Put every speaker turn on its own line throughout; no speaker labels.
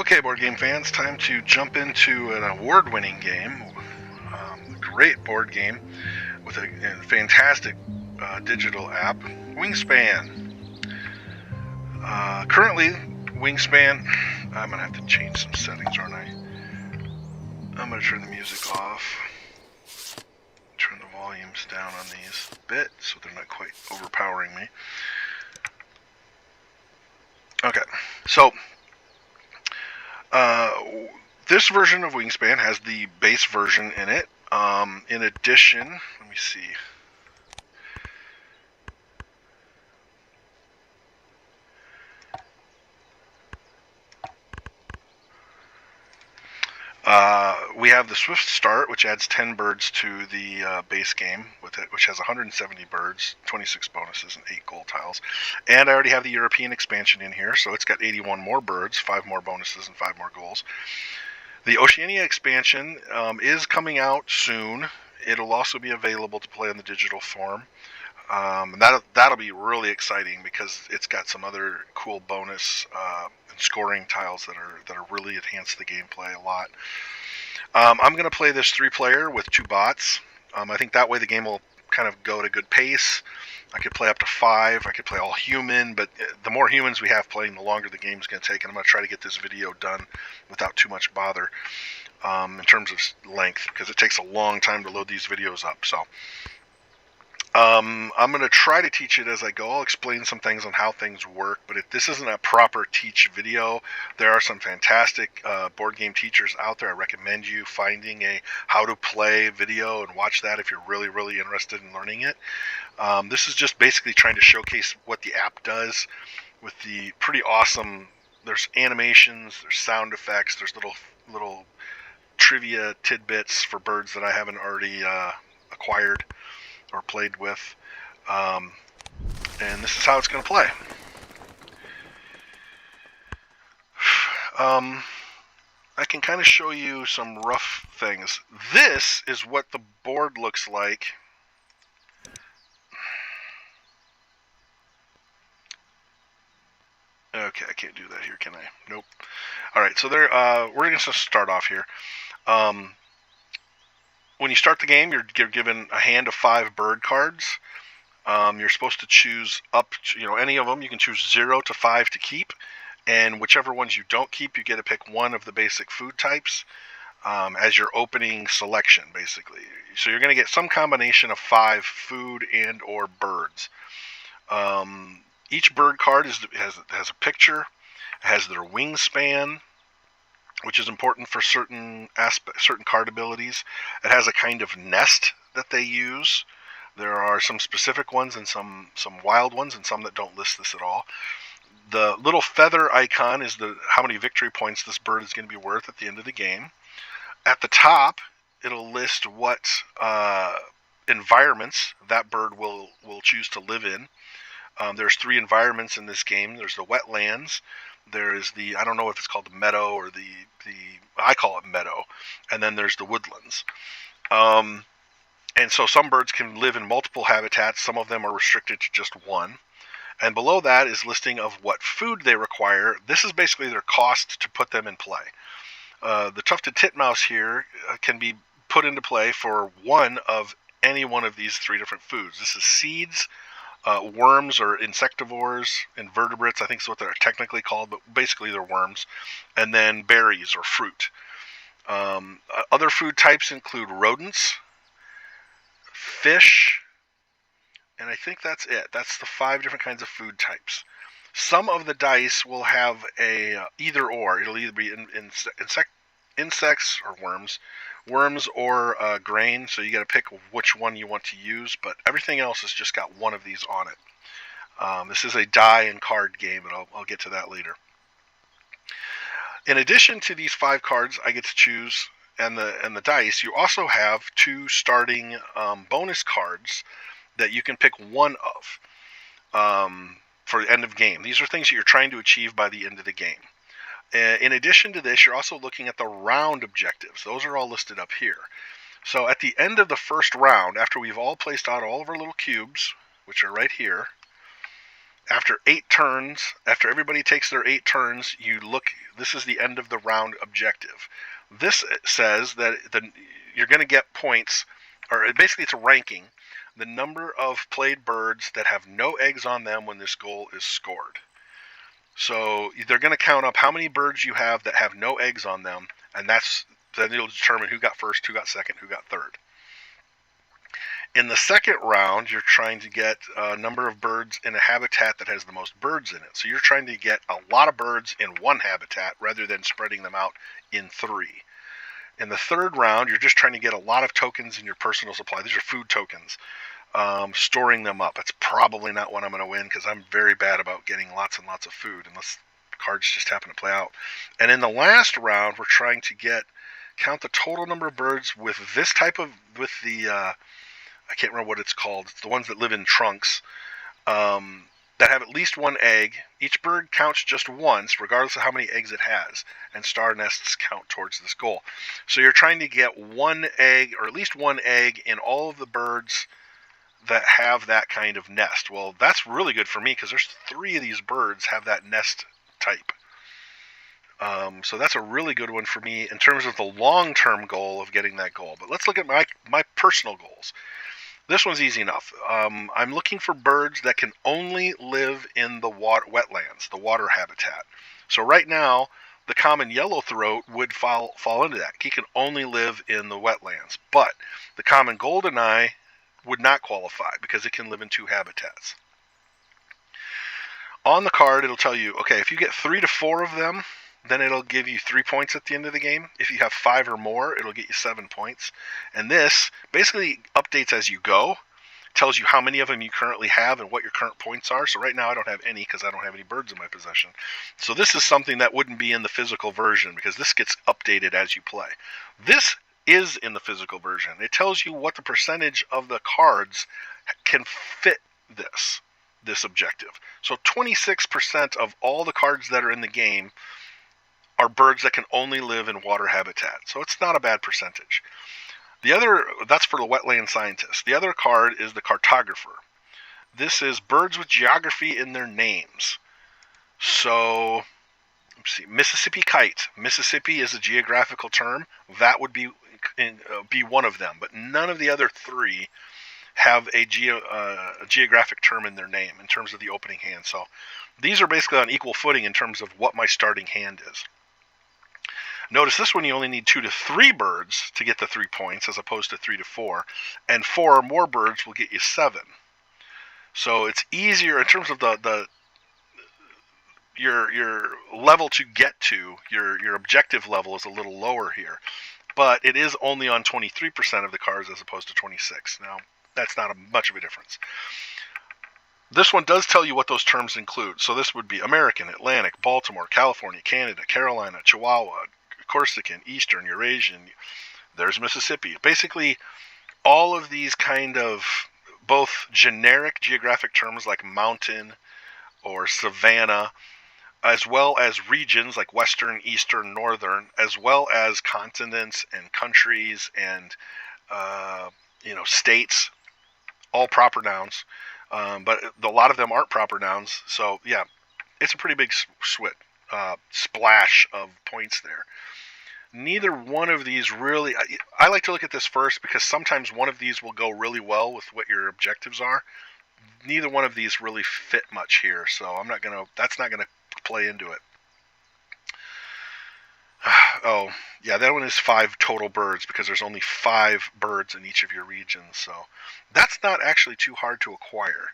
Okay, board game fans, time to jump into an award-winning game. A great board game with a fantastic digital app, Wingspan. Currently, Wingspan, I'm going to have to change some settings, aren't I? I'm going to turn the music off. Turn the volumes down on these a bit so they're not quite overpowering me. Okay, so this version of Wingspan has the base version in it. In addition, let me see. We have the Swift Start, which adds 10 birds to the base game, with it, which has 170 birds, 26 bonuses, and 8 gold tiles. And I already have the European expansion in here, so it's got 81 more birds, 5 more bonuses, and 5 more goals. The Oceania expansion is coming out soon. It'll also be available to play in the digital form. And that'll be really exciting because it's got some other cool bonus and scoring tiles that are really enhance the gameplay a lot. I'm going to play this 3-player with 2 bots. I think that way the game will kind of go at a good pace. I could play up to 5. I could play all human, but the more humans we have playing, the longer the game's going to take. And I'm going to try to get this video done without too much bother in terms of length, because it takes a long time to load these videos up. So I'm going to try to teach it as I go. I'll explain some things on how things work, but if this isn't a proper teach video, there are some fantastic board game teachers out there. I recommend you finding a how to play video and watch that if you're really, really interested in learning it. This is just basically trying to showcase what the app does with the pretty awesome, there's animations, there's sound effects, there's little trivia tidbits for birds that I haven't already acquired or played with, and this is how it's going to play. I can kind of show you some rough things. This is what the board looks like. Okay, I can't do that here, can I? Nope. All right, so there. We're going to start off here. When you start the game, you're given a hand of 5 bird cards. You're supposed to choose up to, any of them. You can choose 0 to 5 to keep, and whichever ones you don't keep, you get to pick one of the basic food types as your opening selection, basically. So you're going to get some combination of 5 food and or birds. Each bird card has a picture, it has their wingspan, which is important for certain card abilities. It has a kind of nest that they use. There are some specific ones and some wild ones, and some that don't list this at all. The little feather icon is how many victory points this bird is going to be worth at the end of the game. At the top, it'll list what environments that bird will choose to live in. There's 3 environments in this game. There's the wetlands. There is I don't know if it's called the meadow or I call it meadow. And then there's the woodlands. And so some birds can live in multiple habitats. Some of them are restricted to just one. And below that is listing of what food they require. This is basically their cost to put them in play. The tufted titmouse here can be put into play for one of any one of these 3 different foods. This is seeds, worms or insectivores, invertebrates, I think is what they're technically called, but basically they're worms, and then berries or fruit. Other food types include rodents, fish, and I think that's it. That's the 5 different kinds of food types. Some of the dice will have a either or. It'll either be insects or worms or grain, so you got to pick which one you want to use, but everything else has just got one of these on it. This is a die and card game, and I'll get to that later. In addition to these 5 cards I get to choose and the dice, you also have 2 starting bonus cards that you can pick one of for the end of game. These are things that you're trying to achieve by the end of the game. In addition to this, you're also looking at the round objectives. Those are all listed up here. So at the end of the first round, after we've all placed out all of our little cubes, which are right here, After 8 turns, after everybody takes their 8 turns, you look. This is the end of the round objective. This says that you're going to get points, or basically it's a ranking, the number of played birds that have no eggs on them when this goal is scored. So they're going to count up how many birds you have that have no eggs on them, and then it'll determine who got first, who got second, who got third. In the second round, you're trying to get a number of birds in a habitat that has the most birds in it. So you're trying to get a lot of birds in one habitat rather than spreading them out in 3. In the third round, you're just trying to get a lot of tokens in your personal supply. These are food tokens. Storing them up. It's probably not one I'm going to win because I'm very bad about getting lots and lots of food unless cards just happen to play out. And in the last round, we're trying to count the total number of birds with I can't remember what it's called. It's the ones that live in trunks that have at least 1 egg. Each bird counts just once, regardless of how many eggs it has, and star nests count towards this goal. So you're trying to get 1 egg, or at least 1 egg, in all of the birds that have that kind of nest. Well, that's really good for me because there's 3 of these birds have that nest type. So that's a really good one for me in terms of the long-term goal of getting that goal. But let's look at my personal goals. This one's easy enough. I'm looking for birds that can only live in the wetlands, the water habitat. So right now, the common yellowthroat would fall into that. He can only live in the wetlands. But the common goldeneye would not qualify because it can live in 2 habitats. On the card, it'll tell you, okay, if you get 3 to 4 of them, then it'll give you 3 points at the end of the game. If you have 5 or more, it'll get you 7 points. And this basically updates as you go. It tells you how many of them you currently have and what your current points are. So right now I don't have any because I don't have any birds in my possession. So this is something that wouldn't be in the physical version because this gets updated as you play. This is in the physical version. It tells you what the percentage of the cards can fit this objective. So 26% of all the cards that are in the game are birds that can only live in water habitat. So it's not a bad percentage. That's for the wetland scientist. The other card is the cartographer. This is birds with geography in their names. So, let's see, Mississippi kite. Mississippi is a geographical term. That would be one of them, but none of the other 3 have a geographic term in their name in terms of the opening hand. So these are basically on equal footing in terms of what my starting hand is. Notice this one you only need 2 to 3 birds to get the 3 points as opposed to 3 to 4, and 4 or more birds will get you 7. So it's easier in terms of your level to get to, your objective level is a little lower here, but it is only on 23% of the cards as opposed to 26. Now that's not much of a difference. This one does tell you what those terms include. So this would be American, Atlantic, Baltimore, California, Canada, Carolina, Chihuahua, Corsican, Eastern, Eurasian. There's Mississippi. Basically, all of these kind of both generic geographic terms like mountain or savanna, as well as regions like Western, Eastern, Northern, as well as continents and countries and states, all proper nouns. But a lot of them aren't proper nouns. So yeah, it's a pretty big splash of points there. Neither one of these really, I like to look at this first because sometimes one of these will go really well with what your objectives are. Neither one of these really fit much here, so that's not gonna play into it. Oh, yeah, that one is 5 total birds because there's only 5 birds in each of your regions, so that's not actually too hard to acquire.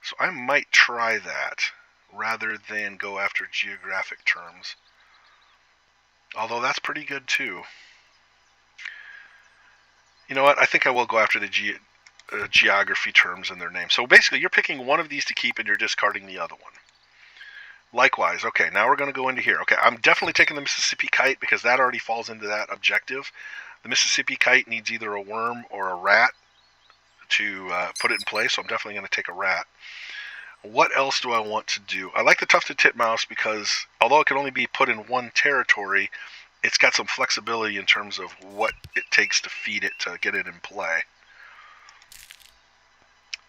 So I might try that rather than go after geographic terms. Although that's pretty good too. You know what? I think I will go after the geography terms in their name. So basically, you're picking one of these to keep and you're discarding the other one. Likewise, okay, now we're going to go into here. Okay, I'm definitely taking the Mississippi kite because that already falls into that objective. The Mississippi kite needs either a worm or a rat to put it in place, so I'm definitely going to take a rat. What else do I want to do? I like the tufted titmouse because although it can only be put in one territory, it's got some flexibility in terms of what it takes to feed it to get it in play.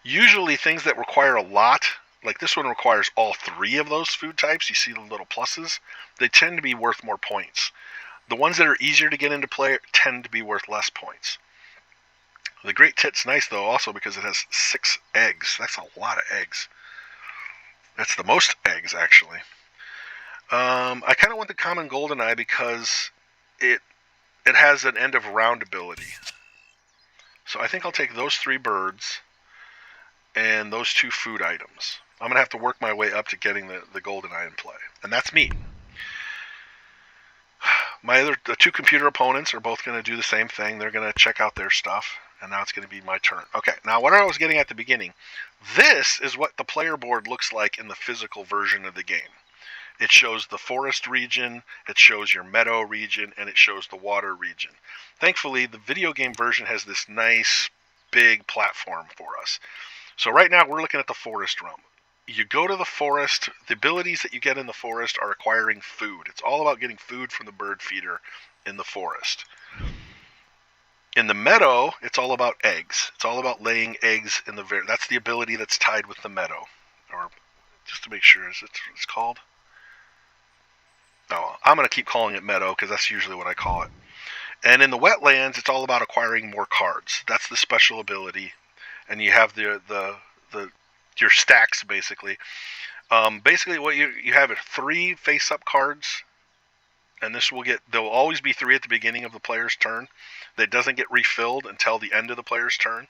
Usually things that require a lot like this one requires all 3 of those food types. You see the little pluses? They tend to be worth more points. The ones that are easier to get into play tend to be worth less points. The Great Tit's nice, though, also because it has 6 eggs. That's a lot of eggs. That's the most eggs, actually. I kind of want the Common Goldeneye because it has an end of round ability. So I think I'll take those 3 birds and those 2 food items. I'm going to have to work my way up to getting the Goldeneye in play. And that's me. The 2 computer opponents are both going to do the same thing. They're going to check out their stuff. And now it's going to be my turn. Okay, now what I was getting at the beginning. This is what the player board looks like in the physical version of the game. It shows the forest region, it shows your meadow region, and it shows the water region. Thankfully, the video game version has this nice, big platform for us. So right now, we're looking at the forest realm. You go to the forest, the abilities that you get in the forest are acquiring food. It's all about getting food from the bird feeder in the forest. In the meadow, it's all about eggs. It's all about laying eggs in the that's the ability that's tied with the meadow. Or, just to make sure, is it what it's called? Oh, I'm going to keep calling it meadow because that's usually what I call it. And in the wetlands, it's all about acquiring more cards. That's the special ability. And you have your stacks, basically. Basically, what you have are 3 face-up cards. And there'll always be 3 at the beginning of the player's turn. That doesn't get refilled until the end of the player's turn.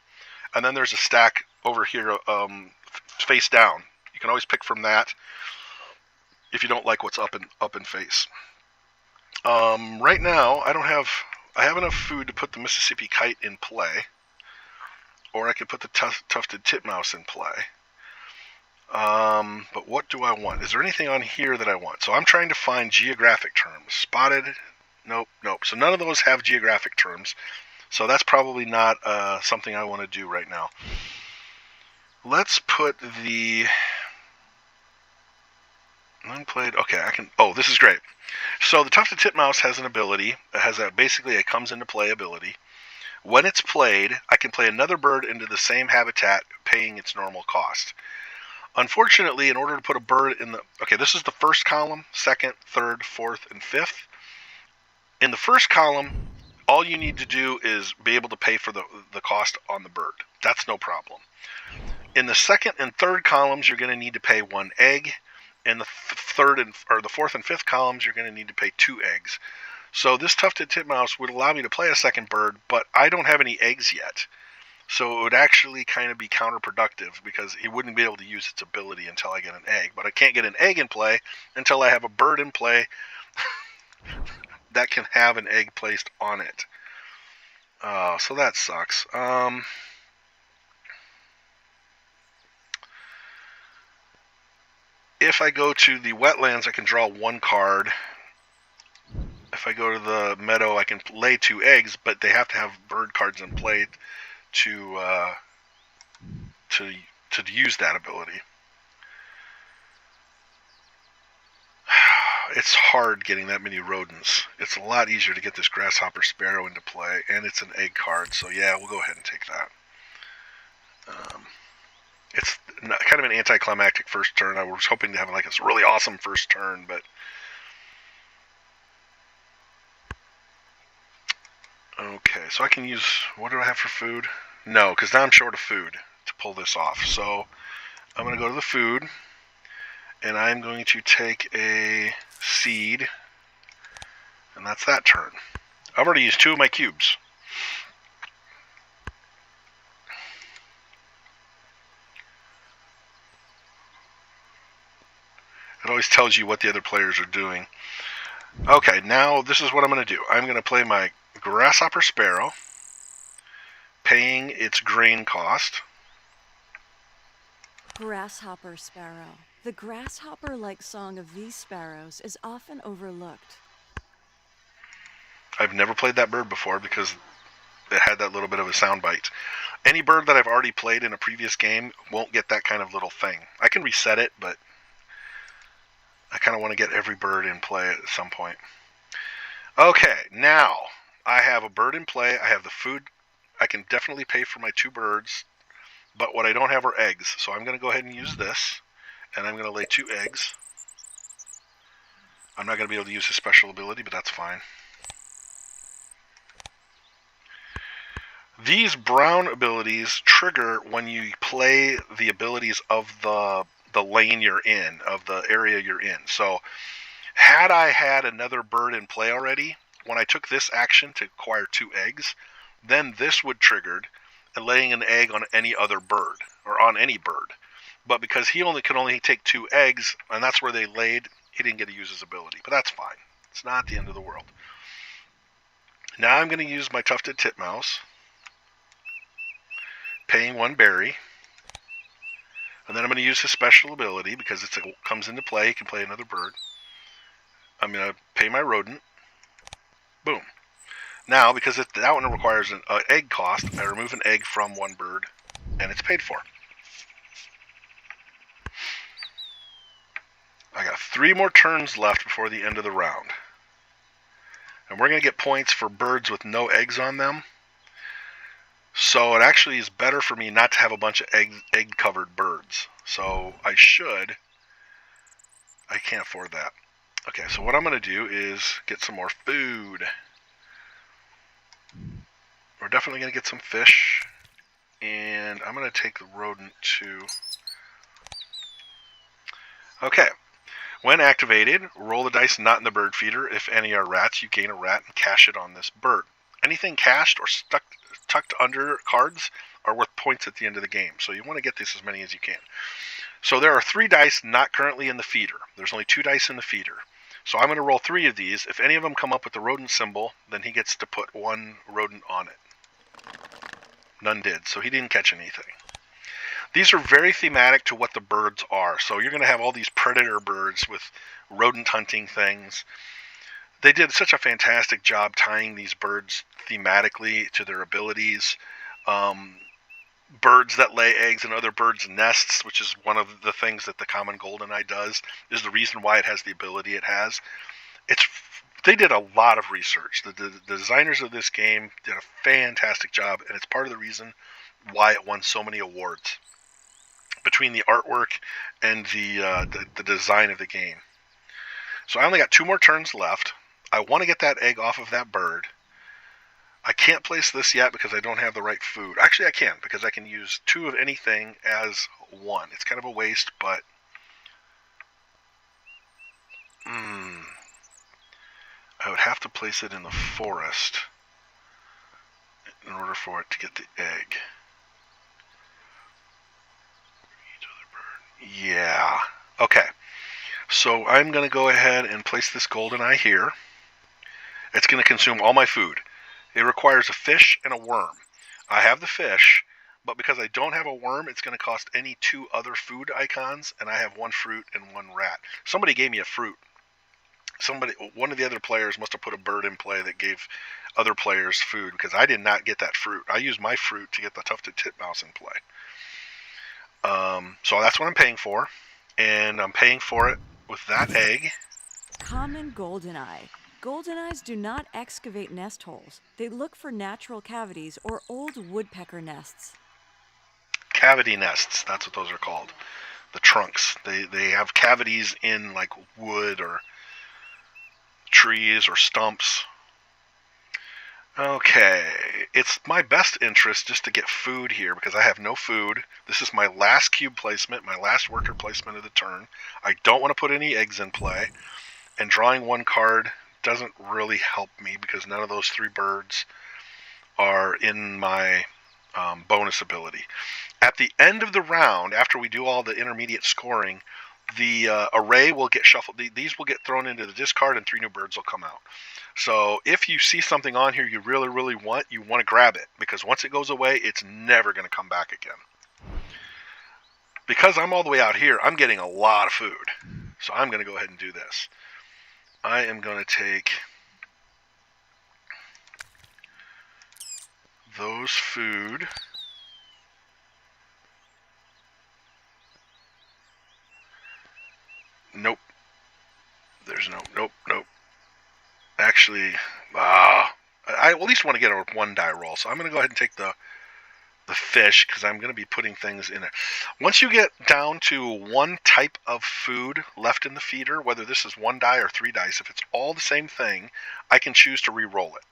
And then there's a stack over here face down. You can always pick from that if you don't like what's up in face. Right now, I have enough food to put the Mississippi kite in play. Or I could put the tufted titmouse in play. But what do I want? Is there anything on here that I want? So I'm trying to find geographic terms. Spotted? Nope. So none of those have geographic terms. So that's probably not something I want to do right now. Let's put the unplayed. Okay, I can. Oh, this is great. So the tufted titmouse has an ability. It has basically a comes into play ability. When it's played, I can play another bird into the same habitat, paying its normal cost. Unfortunately, in order to put a bird in this is the first column, second, third, fourth, and fifth. In the first column, all you need to do is be able to pay for the cost on the bird. That's no problem. In the second and third columns, you're going to need to pay 1 egg. In the the fourth and fifth columns, you're going to need to pay 2 eggs. So this tufted titmouse would allow me to play a second bird, but I don't have any eggs yet. So it would actually kind of be counterproductive because it wouldn't be able to use its ability until I get an egg. But I can't get an egg in play until I have a bird in play that can have an egg placed on it. So that sucks. If I go to the wetlands, I can draw 1 card. If I go to the meadow, I can lay 2 eggs, but they have to have bird cards in play to use that ability. It's hard getting that many rodents. It's a lot easier to get this grasshopper sparrow into play, and it's an egg card, so yeah, we'll go ahead and take that. It's kind of an anticlimactic first turn. I was hoping to have like this really awesome first turn, but okay, so I can use, what do I have for food? No, because now I'm short of food to pull this off. So I'm going to go to the food, and I'm going to take a seed, and that's that turn. I've already used 2 of my cubes. It always tells you what the other players are doing. Okay, now this is what I'm going to do. I'm going to play my grasshopper sparrow, paying its grain cost.
Grasshopper sparrow. The grasshopper-like song of these sparrows is often overlooked.
I've never played that bird before because it had that little bit of a sound bite. Any bird that I've already played in a previous game won't get that kind of little thing. I can reset it, but I kind of want to get every bird in play at some point. Okay, now I have a bird in play. I have the food. I can definitely pay for my 2 birds, but what I don't have are eggs. So I'm going to go ahead and use this. and I'm going to lay 2 eggs. I'm not going to be able to use his special ability, but that's fine. These brown abilities trigger when you play the abilities of the lane you're in, of the area you're in. So had I had another bird in play already, when I took this action to acquire 2 eggs, then this would triggered and laying an egg on any other bird, or on any bird. But because he could only take 2 eggs, and that's where they laid, he didn't get to use his ability. But that's fine. It's not the end of the world. Now I'm going to use my tufted titmouse, paying 1 berry. And then I'm going to use his special ability because it comes into play. He can play another bird. I'm going to pay my rodent. Boom. Now, because that one requires an egg cost, I remove an egg from 1 bird, and it's paid for. I got 3 more turns left before the end of the round. And we're going to get points for birds with no eggs on them. So it actually is better for me not to have a bunch of egg-covered birds. So I can't afford that. Okay, so what I'm going to do is get some more food. We're definitely going to get some fish. And I'm going to take the rodent to... Okay. When activated, roll the dice not in the bird feeder. If any are rats, you gain a rat and cash it on this bird. Anything cached or tucked under cards are worth points at the end of the game. So you want to get this as many as you can. So there are 3 dice not currently in the feeder. There's only 2 dice in the feeder. So I'm going to roll 3 of these. If any of them come up with the rodent symbol, then he gets to put 1 rodent on it. None did, so he didn't catch anything. These are very thematic to what the birds are. So you're going to have all these predator birds with rodent hunting things. They did such a fantastic job tying these birds thematically to their abilities. Birds that lay eggs in other birds' nests, which is one of the things that the common goldeneye does, is the reason why it has the ability it has. They did a lot of research. The designers of this game did a fantastic job, and it's part of the reason why it won so many awards between the artwork and the design of the game. So I only got 2 more turns left. I want to get that egg off of that bird. I can't place this yet because I don't have the right food. Actually, I can, because I can use 2 of anything as 1. It's kind of a waste, but... I would have to place it in the forest in order for it to get the egg. Yeah. Okay. So I'm going to go ahead and place this goldeneye here. It's going to consume all my food. It requires a fish and a worm. I have the fish, but because I don't have a worm, it's going to cost any 2 other food icons, and I have 1 fruit and 1 rat. Somebody gave me a fruit. One of the other players must have put a bird in play that gave other players food, because I did not get that fruit. I used my fruit to get the tufted titmouse in play. So that's what I'm paying for, and I'm paying for it with that egg.
Common goldeneye. Goldeneyes do not excavate nest holes. They look for natural cavities or old woodpecker nests.
Cavity nests, that's what those are called. The trunks. They have cavities in like wood or trees or stumps. Okay, it's my best interest just to get food here because I have no food. This is my last cube placement, my last worker placement of the turn. I don't want to put any eggs in play, and drawing 1 card doesn't really help me because none of those 3 birds are in my bonus ability. At the end of the round, after we do all the intermediate scoring, the array will get shuffled. These will get thrown into the discard, and 3 new birds will come out. So if you see something on here you really, really want, you want to grab it, because once it goes away, it's never going to come back again. Because I'm all the way out here, I'm getting a lot of food. So I'm going to go ahead and do this. I am going to take those food. Nope. There's nope. Actually, I at least want to get a 1 die roll, so I'm going to go ahead and take the the fish, because I'm going to be putting things in it. Once you get down to one type of food left in the feeder, whether this is 1 die or 3 dice, if it's all the same thing, I can choose to re-roll it.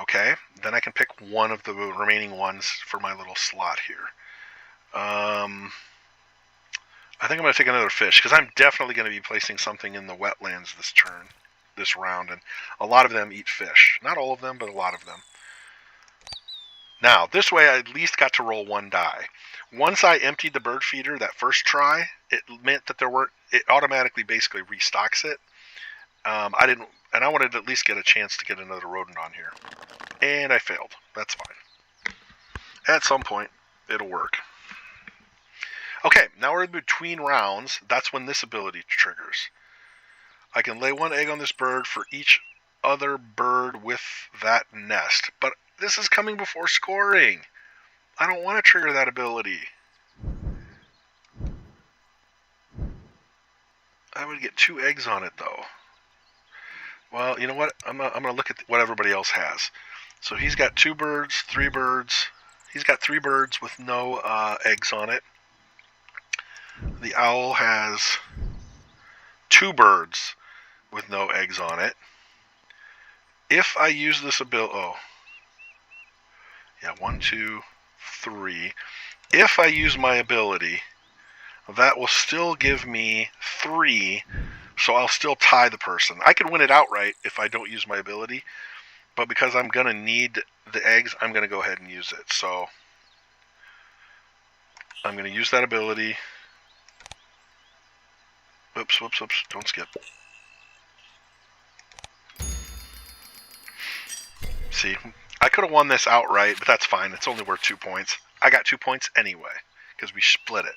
Okay, then I can pick one of the remaining ones for my little slot here. I think I'm going to take another fish, because I'm definitely going to be placing something in the wetlands this round, and a lot of them eat fish. Not all of them, but a lot of them. Now, this way I at least got to roll 1 die. Once I emptied the bird feeder that first try, it meant that it automatically basically restocks it. I wanted to at least get a chance to get another rodent on here. And I failed. That's fine. At some point, it'll work. Okay, now we're in between rounds. That's when this ability triggers. I can lay 1 egg on this bird for each other bird with that nest. But this is coming before scoring. I don't want to trigger that ability. I would get 2 eggs on it, though. Well, you know what? I'm going to look at what everybody else has. So he's got 2 birds, 3 birds. He's got 3 birds with no eggs on it. The owl has 2 birds with no eggs on it. If I use this ability... Oh. Yeah, 1, 2, 3. If I use my ability, that will still give me 3, so I'll still tie the person. I can win it outright if I don't use my ability, but because I'm going to need the eggs, I'm going to go ahead and use it. So I'm going to use that ability. Whoops, don't skip. See, I could have won this outright, but that's fine. It's only worth 2 points. I got 2 points anyway, because we split it.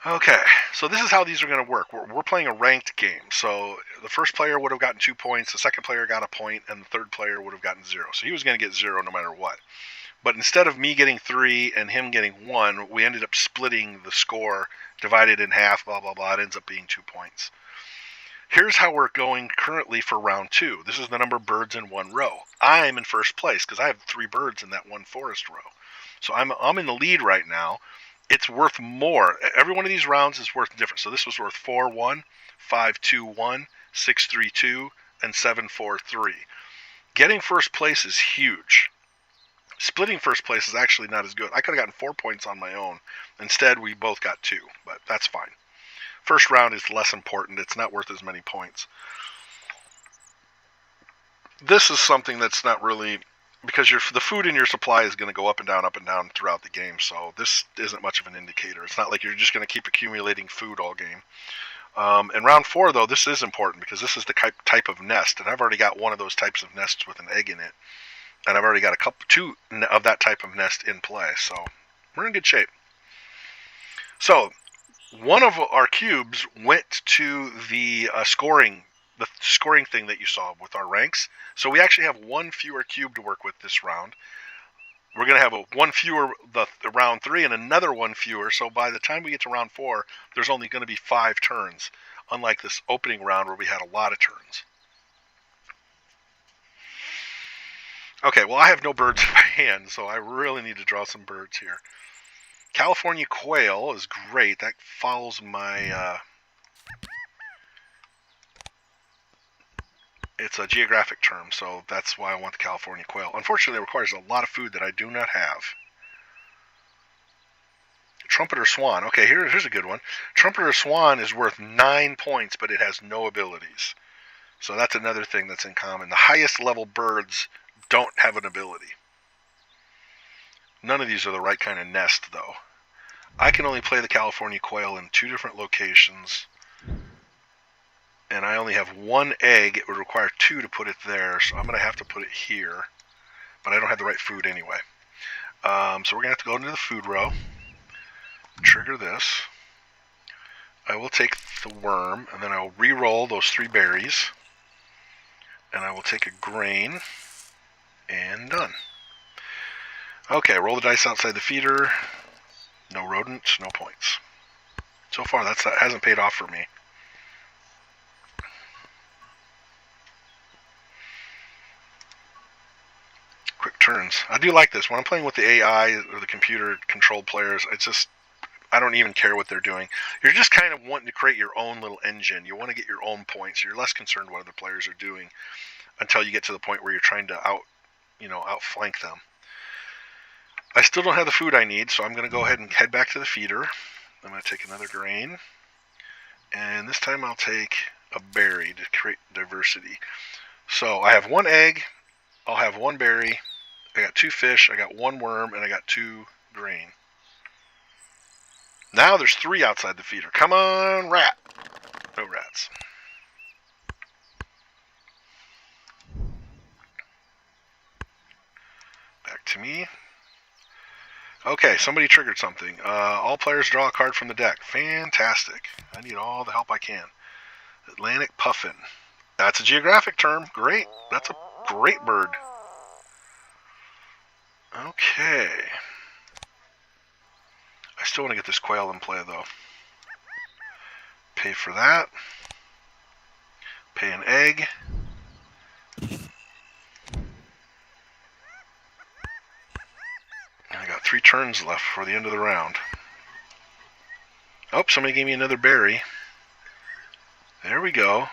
Okay, so this is how these are going to work. We're playing a ranked game. So the first player would have gotten 2 points, the second player got a point, and the third player would have gotten 0. So he was going to get 0 no matter what. But instead of me getting 3 and him getting 1, we ended up splitting the score, divided in half, blah, blah, blah. It ends up being 2 points. Here's how we're going currently for round 2. This is the number of birds in one row. I'm in first place because I have 3 birds in that one forest row. So I'm in the lead right now. It's worth more. Every one of these rounds is worth different. So this was worth 4-1, 5-2-1, 6-3-2, and 7-4-3. Getting first place is huge. Splitting first place is actually not as good. I could have gotten 4 points on my own. Instead, we both got 2, but that's fine. First round is less important. It's not worth as many points. This is something that's not really... because the food in your supply is going to go up and down throughout the game, so this isn't much of an indicator. It's not like you're just going to keep accumulating food all game. In round 4, though, this is important because this is the type of nest, and I've already got one of those types of nests with an egg in it, and I've already got 2 of that type of nest in play, so we're in good shape. So, one of our cubes went to the scoring thing that you saw with our ranks. So we actually have 1 fewer cube to work with this round. We're going to have 1 fewer the round 3 and another 1 fewer. So by the time we get to round 4, there's only going to be 5 turns, unlike this opening round where we had a lot of turns. Okay, well, I have no birds in my hand, so I really need to draw some birds here. California quail is great. That follows my... it's a geographic term, so that's why I want the California quail. Unfortunately, it requires a lot of food that I do not have. Trumpeter swan. Okay, here's a good one. Trumpeter swan is worth 9 points, but it has no abilities. So that's another thing that's in common. The highest level birds don't have an ability. None of these are the right kind of nest, though. I can only play the California quail in 2 different locations. And I only have 1 egg. It would require 2 to put it there, so I'm going to have to put it here. But I don't have the right food anyway. So we're going to have to go into the food row. Trigger this. I will take the worm, and then I will re-roll those 3 berries. And I will take a grain. And done. Okay, roll the dice outside the feeder. No rodents, no points. So far, that hasn't paid off for me. Quick turns. I do like this. When I'm playing with the AI or the computer-controlled players, I don't even care what they're doing. You're just kind of wanting to create your own little engine. You want to get your own points. You're less concerned what other players are doing until you get to the point where you're trying to outflank them. I still don't have the food I need, so I'm going to go ahead and head back to the feeder. I'm going to take another grain, and this time I'll take a berry to create diversity. So I have 1 egg, I'll have 1 berry, I got 2 fish, I got 1 worm, and I got 2 grain. Now there's 3 outside the feeder. Come on, rat! No rats. Back to me. Okay, somebody triggered something. All players draw a card from the deck. Fantastic. I need all the help I can. Atlantic puffin. That's a geographic term. Great. That's a great bird. Okay. I still want to get this quail in play, though. Pay for that. Pay an egg. I got 3 turns left for the end of the round. Oh, somebody gave me another berry. There we go.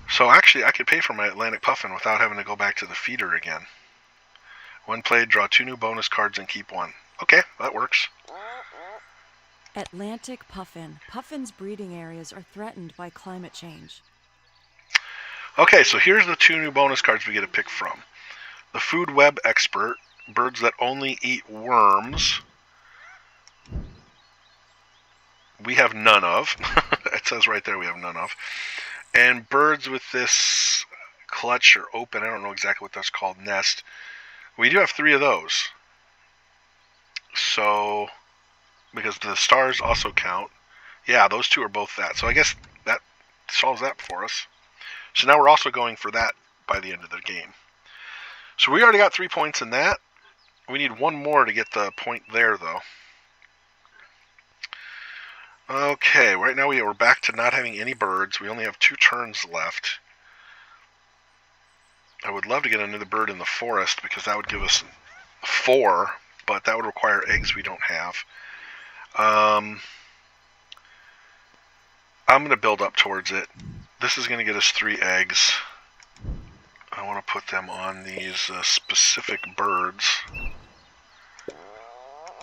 So actually, I could pay for my Atlantic puffin without having to go back to the feeder again. When played, draw 2 new bonus cards and keep 1. Okay, that works.
Atlantic puffin. Puffins' breeding areas are threatened by climate change.
Okay, so here's the 2 new bonus cards we get to pick from. The Food Web Expert, birds that only eat worms. We have none of. It says right there we have none of. And birds with this clutch or open, I don't know exactly what that's called, nest. We do have 3 of those. So, because the stars also count. Yeah, those 2 are both that. So I guess that solves that for us. So now we're also going for that by the end of the game. So we already got 3 points in that. We need 1 more to get the point there, though. Okay, right now we're back to not having any birds. We only have 2 turns left. I would love to get another bird in the forest because that would give us 4, but that would require eggs we don't have. I'm going to build up towards it. This is going to get us 3 eggs. I want to put them on these specific birds.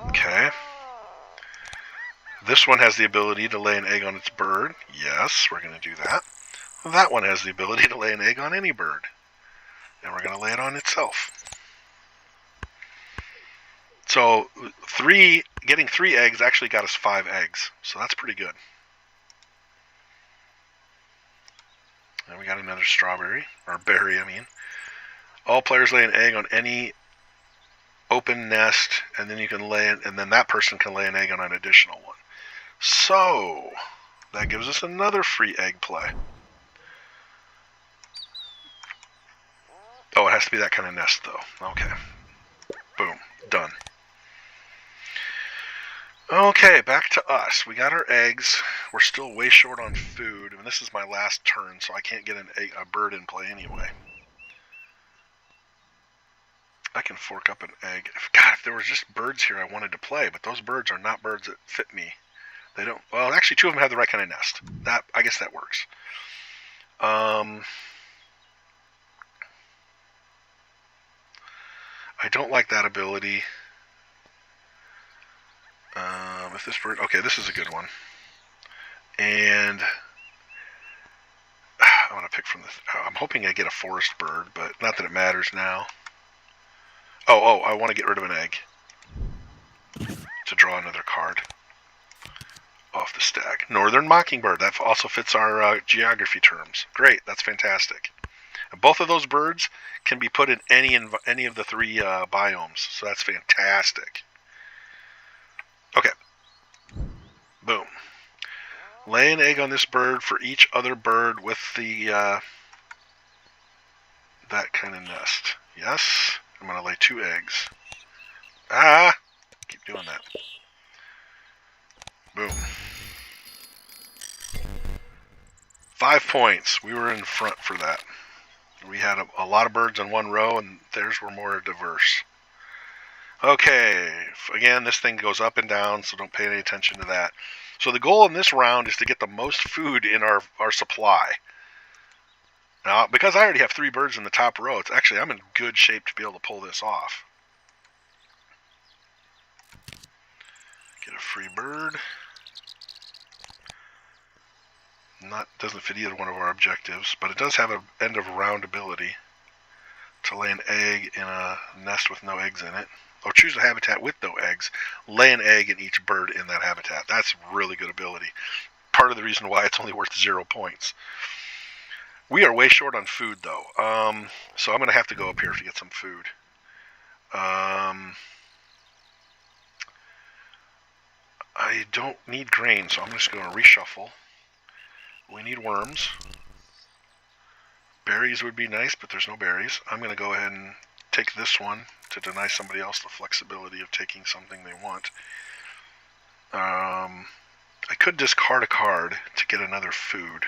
Okay. This one has the ability to lay an egg on its bird. Yes, we're going to do that. That one has the ability to lay an egg on any bird. And we're going to lay it on itself. So getting 3 eggs actually got us 5 eggs. So that's pretty good. And we got another strawberry, or berry, I mean. All players lay an egg on any open nest, and then you can lay it, and then that person can lay an egg on an additional one. So that gives us another free egg play. Oh, it has to be that kind of nest, though. Okay. Boom. Done. Okay, back to us. We got our eggs. We're still way short on food, and this is my last turn, so I can't get a bird in play anyway. I can fork up an egg. God, if there was just birds here I wanted to play, but those birds are not birds that fit me. They don't. Well, actually, 2 of them have the right kind of nest. I guess that works. I don't like that ability. If this bird... Okay, this is a good one. And I want to pick from this. I'm hoping I get a forest bird, but not that it matters now. Oh, I want to get rid of an egg to draw another card off the stack. Northern Mockingbird. That also fits our geography terms. Great, that's fantastic. And both of those birds can be put in any of the 3 biomes, so that's fantastic. Okay. Boom. Lay an egg on this bird for each other bird with the that kind of nest. Yes. I'm going to lay 2 eggs. Keep doing that. Boom. 5 points. We were in front for that. We had a lot of birds in one row, and theirs were more diverse. Okay, again, this thing goes up and down, so don't pay any attention to that. So the goal in this round is to get the most food in our supply. Now, because I already have 3 birds in the top row, I'm in good shape to be able to pull this off. Get a free bird. Doesn't fit either one of our objectives, but it does have an end of round ability to lay an egg in a nest with no eggs in it. Or choose a habitat with no eggs, lay an egg in each bird in that habitat. That's really good ability. Part of the reason why it's only worth 0 points. We are way short on food, though. So I'm going to have to go up here to get some food. I don't need grain, so I'm just going to reshuffle. We need worms. Berries would be nice, but there's no berries. I'm going to go ahead and take this one to deny somebody else the flexibility of taking something they want. I could discard a card to get another food,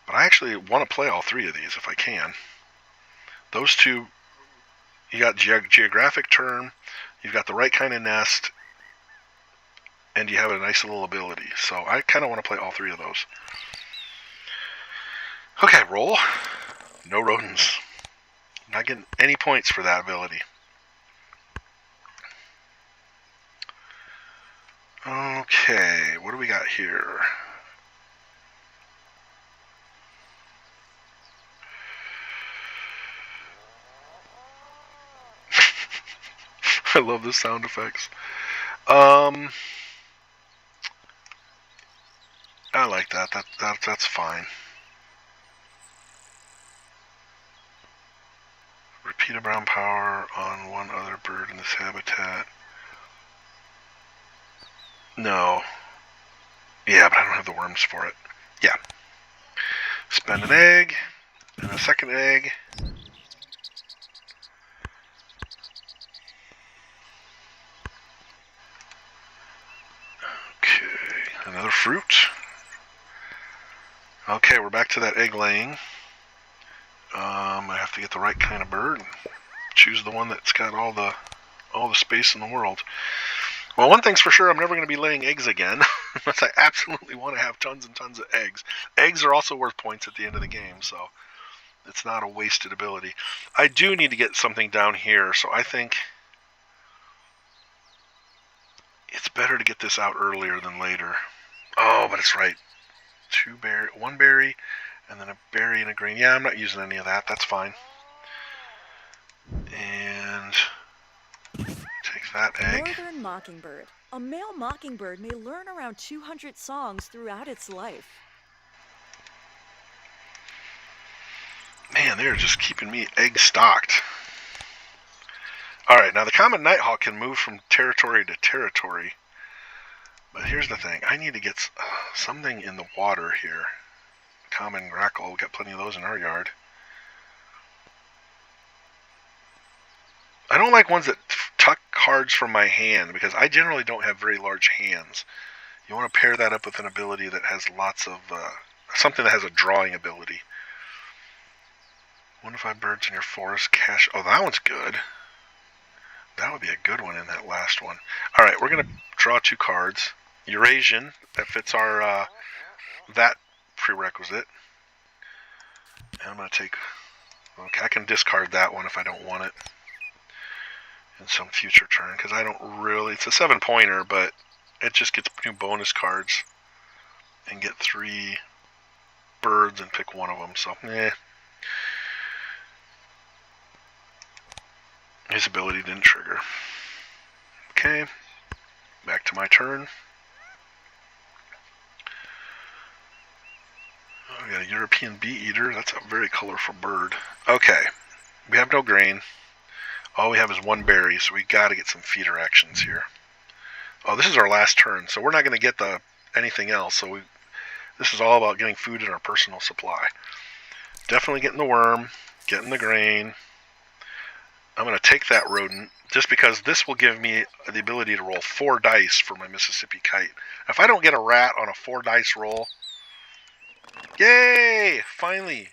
but I actually want to play all 3 of these if I can. Those 2, you got geographic term, you've got the right kind of nest, and you have a nice little ability. So I kind of want to play all 3 of those. Okay, roll. No rodents. Not getting any points for that ability. Okay, what do we got here? I love the sound effects. I like that. That's fine. Repeat a brown power on one other bird in this habitat. No. Yeah, but I don't have the worms for it. Yeah. Spend an egg, and a second egg. Okay, another fruit. Okay, we're back to that egg laying. I have to get the right kind of bird. Choose the one that's got all the space in the world. Well, one thing's for sure, I'm never going to be laying eggs again, unless I absolutely want to have tons and tons of eggs. Eggs are also worth points at the end of the game, so it's not a wasted ability. I do need to get something down here, so I think it's better to get this out earlier than later. Oh, but it's right. 1 berry, and then a berry and a grain. Yeah, I'm not using any of that. That's fine. And take that egg.
Northern mockingbird. A male mockingbird may learn around 200 songs throughout its life.
Man, they're just keeping me egg stocked. Alright, now the common nighthawk can move from territory to territory. But here's the thing. I need to get something in the water here. Common grackle. We've got plenty of those in our yard. I don't like ones that tuck cards from my hand, because I generally don't have very large hands. You want to pair that up with an ability that has lots of... something that has a drawing ability. 1 to 5 birds in your forest. Cache. Oh, that one's good. That would be a good one in that last one. Alright, we're going to draw 2 cards. Eurasian. That fits our... that prerequisite. And I'm going to take... Okay, I can discard that one if I don't want it in some future turn, because I don't really... It's a 7-pointer, but it just gets new bonus cards and get 3 birds and pick one of them, so His ability didn't trigger. Okay, back to my turn. We got a European bee eater. That's a very colorful bird. Okay, we have no grain. All we have is 1 berry, so we got to get some feeder actions here. Oh, this is our last turn, so we're not going to get anything else. So this is all about getting food in our personal supply. Definitely getting the worm, getting the grain. I'm going to take that rodent, just because this will give me the ability to roll 4 dice for my Mississippi kite. If I don't get a rat on a 4 dice roll, Yay! Finally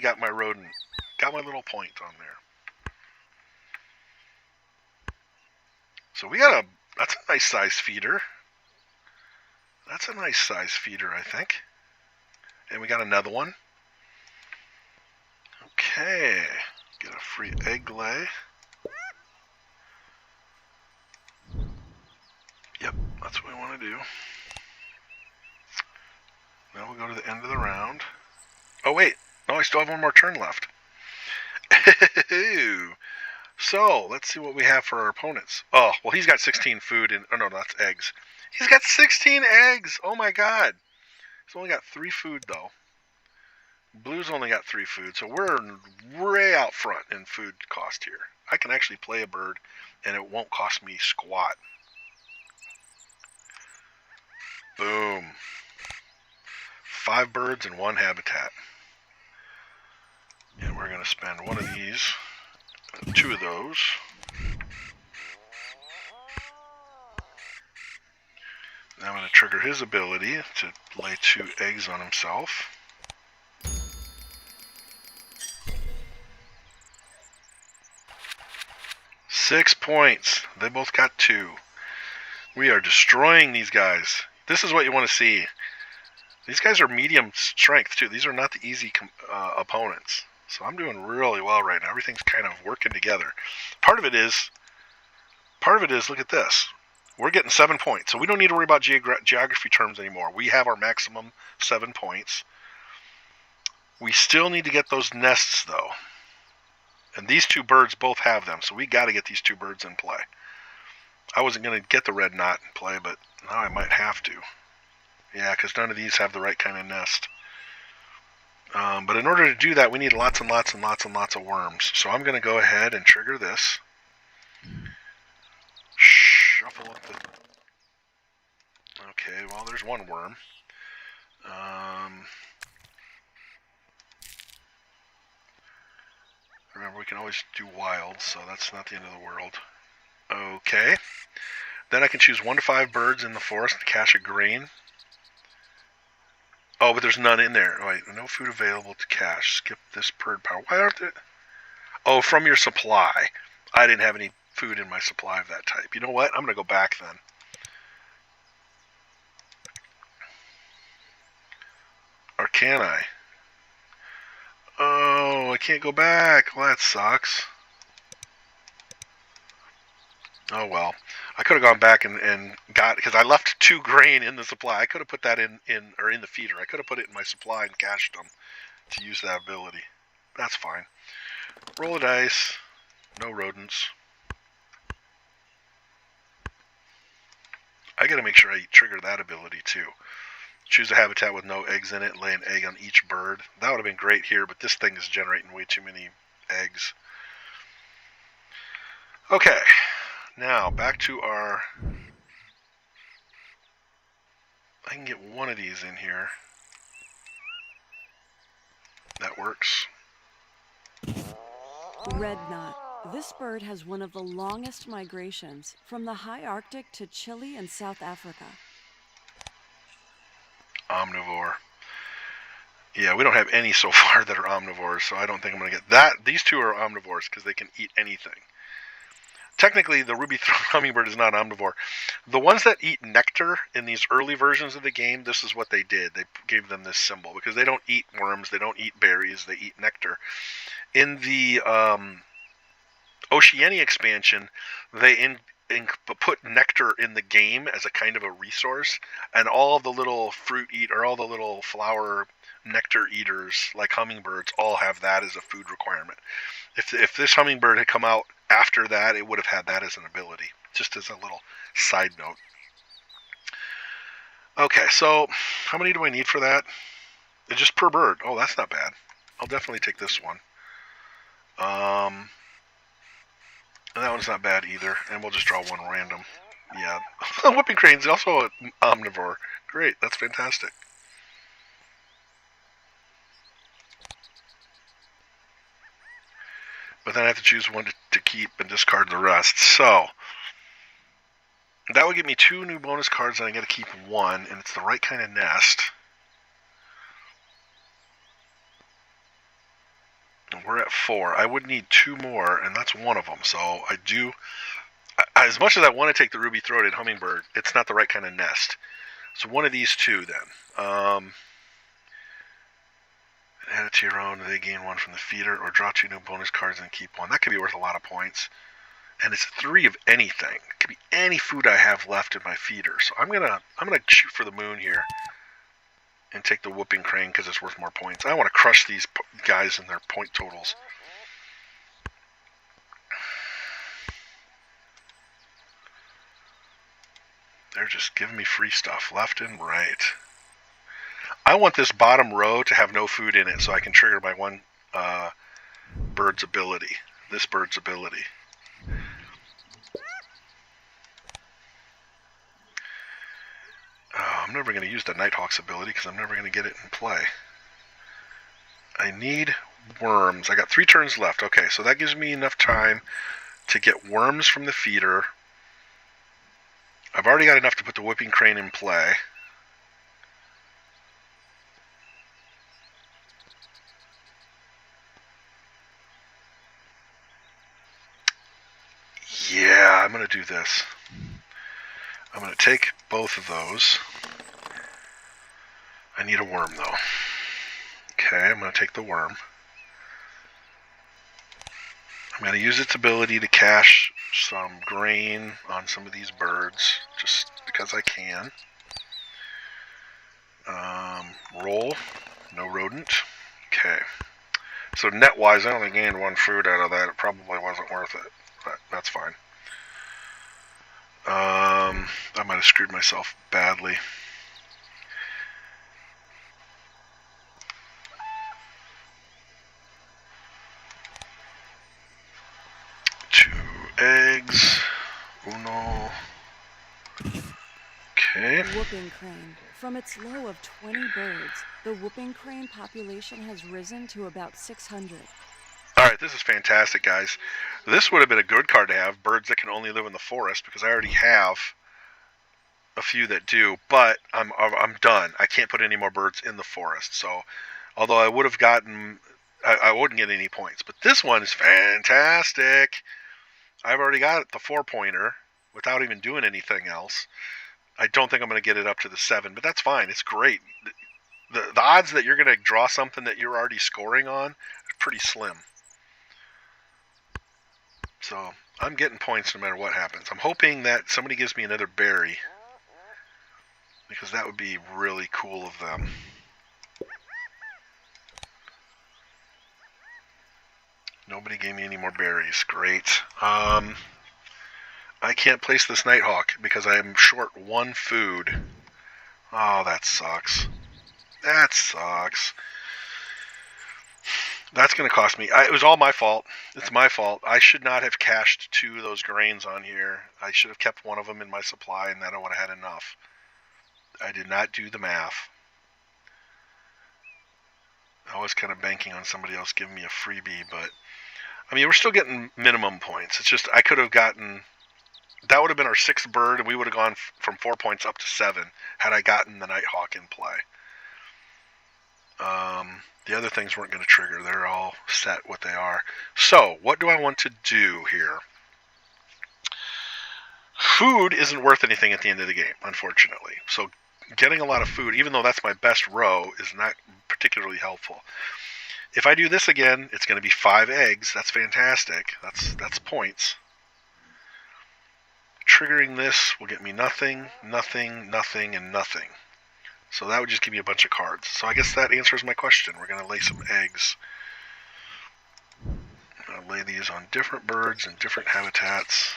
got my rodent. Got my little point on there. So that's a nice size feeder. That's a nice size feeder, I think. And we got another one. Okay. Get a free egg lay. Yep, that's what we want to do. Now we'll go to the end of the round. Oh, wait. No, I still have one more turn left. So, let's see what we have for our opponents. Oh, well, he's got 16 food and... Oh, no, that's eggs. He's got 16 eggs! Oh, my God. He's only got 3 food, though. Blue's only got 3 food, so we're way out front in food cost here. I can actually play a bird, and it won't cost me squat. Boom. 5 birds and 1 habitat. And we're going to spend 1 of these, 2 of those. Now I'm going to trigger his ability to lay 2 eggs on himself. Six points. They both got 2. We are destroying these guys. This is what you want to see. These guys are medium strength too. These are not the easy opponents. So I'm doing really well right now. Everything's kind of working together. Part of it is, look at this. We're getting 7 points. So we don't need to worry about geography terms anymore. We have our maximum 7 points. We still need to get those nests though. And these 2 birds both have them. So we got to get these 2 birds in play. I wasn't going to get the red knot in play, but now I might have to. Yeah, because none of these have the right kind of nest. But in order to do that, we need lots and lots and lots and lots of worms. So I'm going to go ahead and trigger this. Shuffle up the... Okay, well, there's 1 worm. Remember, we can always do wild, so that's not the end of the world. Okay. Then I can choose 1 to 5 birds in the forest and cache a grain. Oh, but there's none in there. Wait, no food available to cache. Skip this bird power. Why aren't there... Oh, from your supply. I didn't have any food in my supply of that type. You know what? I'm going to go back then. Or can I? Oh, I can't go back. Well, that sucks. Oh, well. I could have gone back and got... Because I left 2 grain in the supply. I could have put that in the feeder. I could have put it in my supply and cached them to use that ability. That's fine. Roll a dice. No rodents. I gotta make sure I trigger that ability too. Choose a habitat with no eggs in it. Lay an egg on each bird. That would have been great here, but this thing is generating way too many eggs. Okay. Now, back to our... I can get 1 of these in here. That works.
Red knot. This bird has one of the longest migrations from the high Arctic to Chile and South Africa.
Omnivore. Yeah, we don't have any so far that are omnivores, so I don't think I'm going to get that. These 2 are omnivores because they can eat anything. Technically, the ruby-throated hummingbird is not omnivore. The ones that eat nectar in these early versions of the game, this is what they did. They gave them this symbol because they don't eat worms, they don't eat berries, they eat nectar. In the Oceania expansion, they put nectar in the game as a kind of a resource, and all the little all the little flower nectar eaters, like hummingbirds, all have that as a food requirement. If this hummingbird had come out after that, it would have had that as an ability, just as a little side note. Okay, so how many do I need for that? It's just per bird. Oh, that's not bad. I'll definitely take this one. And that one's not bad either, and we'll just draw 1 random. Yeah. Whooping crane's also an omnivore. Great, that's fantastic. But then I have to choose 1 to keep and discard the rest. So, that would give me 2 new bonus cards, and I got to keep 1, and it's the right kind of nest. And we're at 4. I would need 2 more, and that's one of them. So I do... As much as I want to take the ruby-throated hummingbird, it's not the right kind of nest. So one of these 2, then. Add it to your own. They gain 1 from the feeder, or draw 2 new bonus cards and keep 1. That could be worth a lot of points. And it's 3 of anything. It could be any food I have left in my feeder. So I'm gonna shoot for the moon here and take the whooping crane because it's worth more points. I want to crush these guys in their point totals. They're just giving me free stuff left and right. I want this bottom row to have no food in it so I can trigger my one bird's ability. This bird's ability. I'm never going to use the Nighthawk's ability because I'm never going to get it in play. I need worms. I got 3 turns left. Okay, so that gives me enough time to get worms from the feeder. I've already got enough to put the whipping crane in play. Yeah, I'm going to do this. I'm going to take both of those. I need a worm, though. Okay, I'm going to take the worm. I'm going to use its ability to cache some grain on some of these birds, just because I can. Roll. No rodent. Okay. So net-wise, I only gained 1 food out of that. It probably wasn't worth it, but that's fine. I might have screwed myself badly. Two eggs. Uno. Okay.
Whooping crane. From its low of 20 birds, the whooping crane population has risen to about 600.
Alright, this is fantastic, guys. This would have been a good card to have, birds that can only live in the forest, because I already have a few that do, but I'm done. I can't put any more birds in the forest, so although I would have gotten... I wouldn't get any points, but this one is fantastic. I've already got the 4-pointer without even doing anything else. I don't think I'm going to get it up to the 7, but that's fine. It's great. The odds that you're going to draw something that you're already scoring on is pretty slim. So I'm getting points no matter what happens. I'm hoping that somebody gives me another berry, because that would be really cool of them. Nobody gave me any more berries. Great. I can't place this Nighthawk because I am short 1 food. Oh, that sucks. That sucks. That's going to cost me. It was all my fault. It's my fault. I should not have cached 2 of those grains on here. I should have kept 1 of them in my supply, and then I would have had enough. I did not do the math. I was kind of banking on somebody else giving me a freebie, but... I mean, we're still getting minimum points. It's just, I could have gotten... That would have been our 6th bird, and we would have gone from 4 points up to 7 had I gotten the Nighthawk in play. The other things weren't going to trigger. They're all set what they are. So, what do I want to do here? Food isn't worth anything at the end of the game, unfortunately. So, getting a lot of food, even though that's my best row, is not particularly helpful. If I do this again, it's going to be 5 eggs. That's fantastic. That's points. Triggering this will get me nothing, nothing, nothing, and nothing. So that would just give me a bunch of cards. So I guess that answers my question. We're going to lay some eggs. I'll lay these on different birds and different habitats.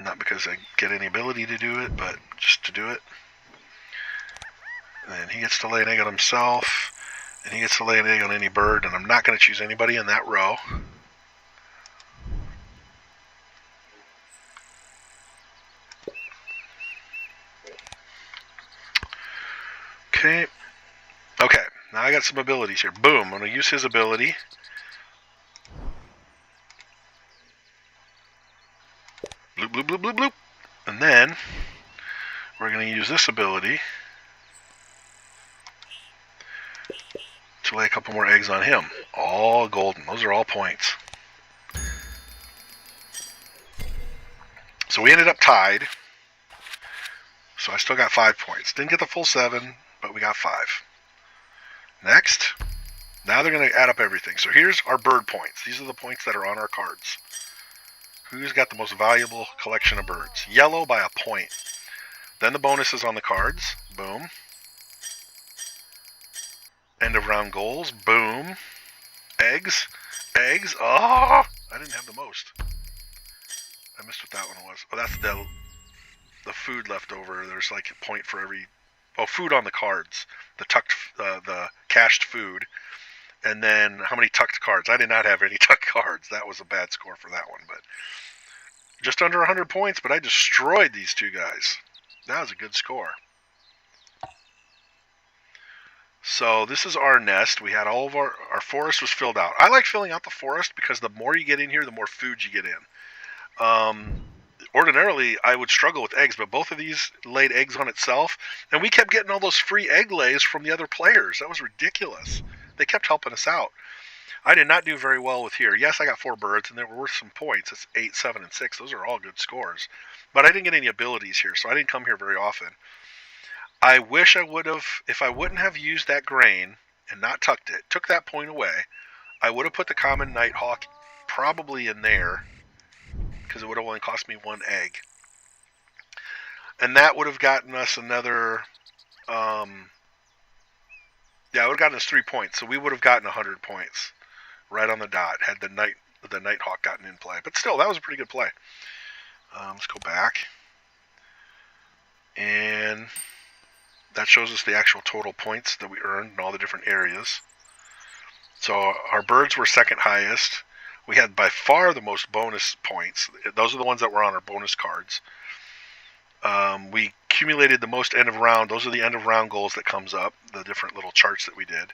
Not because I get any ability to do it, but just to do it. And then he gets to lay an egg on himself. And he gets to lay an egg on any bird. And I'm not going to choose anybody in that row. Okay. Okay, now I got some abilities here. Boom, I'm going to use his ability. Bloop, bloop, bloop, bloop, bloop. And then, we're going to use this ability to lay a couple more eggs on him. All golden. Those are all points. So we ended up tied. So I still got 5 points. Didn't get the full 7, but we got 5. Next. Now they're going to add up everything. So here's our bird points. These are the points that are on our cards. Who's got the most valuable collection of birds? Yellow by a point. Then the bonuses on the cards. Boom. End of round goals. Boom. Eggs. Eggs. Oh! I didn't have the most. I missed what that one was. Oh, that's the food left over. There's like a point for every... Oh, food on the cards. The cached food. And then how many tucked cards? I did not have any tucked cards. That was a bad score for that one. But just under 100 points, but I destroyed these two guys. That was a good score. So this is our nest. We had all of our forest was filled out. I like filling out the forest because the more you get in here, the more food you get in. Ordinarily, I would struggle with eggs, but both of these laid eggs on itself. And we kept getting all those free egg lays from the other players. That was ridiculous. They kept helping us out. I did not do very well with here. Yes, I got 4 birds, and they were worth some points. It's 8, 7, and 6. Those are all good scores. But I didn't get any abilities here, so I didn't come here very often. I wish I would have, if I wouldn't have used that grain and not tucked it, took that point away, I would have put the common nighthawk probably in there, because it would have only cost me 1 egg. And that would have gotten us another... Yeah, it would have gotten us 3 points, so we would have gotten 100 points right on the dot had the Nighthawk gotten in play. But still, that was a pretty good play. Let's go back. And that shows us the actual total points that we earned in all the different areas. So our birds were second highest. We had by far the most bonus points. Those are the ones that were on our bonus cards. We accumulated the most end of round. Those are the end of round goals that comes up, the different little charts that we did.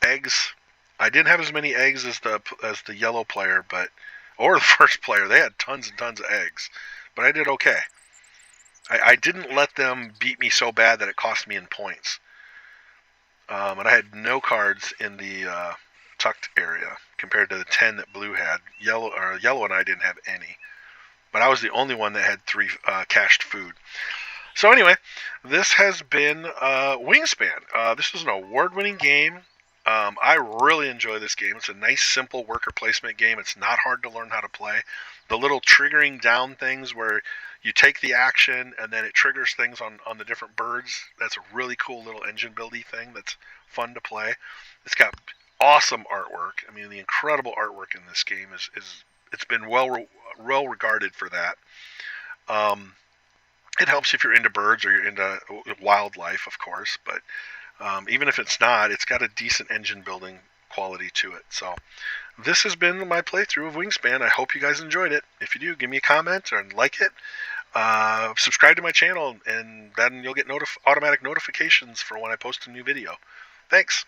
Eggs. I didn't have as many eggs as the yellow player, or the first player. They had tons and tons of eggs, but I did okay. I didn't let them beat me so bad that it cost me in points. And I had no cards in the tucked area compared to the 10 that blue had. Yellow and I didn't have any. But I was the only one that had 3 cached food. So anyway, this has been Wingspan. This is an award-winning game. I really enjoy this game. It's a nice, simple worker placement game. It's not hard to learn how to play. The little triggering down things where you take the action and then it triggers things on the different birds. That's a really cool little engine buildy thing that's fun to play. It's got awesome artwork. I mean, the incredible artwork in this game is it's been well regarded for that. It helps if you're into birds or you're into wildlife, of course, but even if it's not, it's got a decent engine building quality to it. So this has been my playthrough of Wingspan. I hope you guys enjoyed it. If you do, give me a comment and like it. Subscribe to my channel, and then you'll get automatic notifications for when I post a new video. Thanks.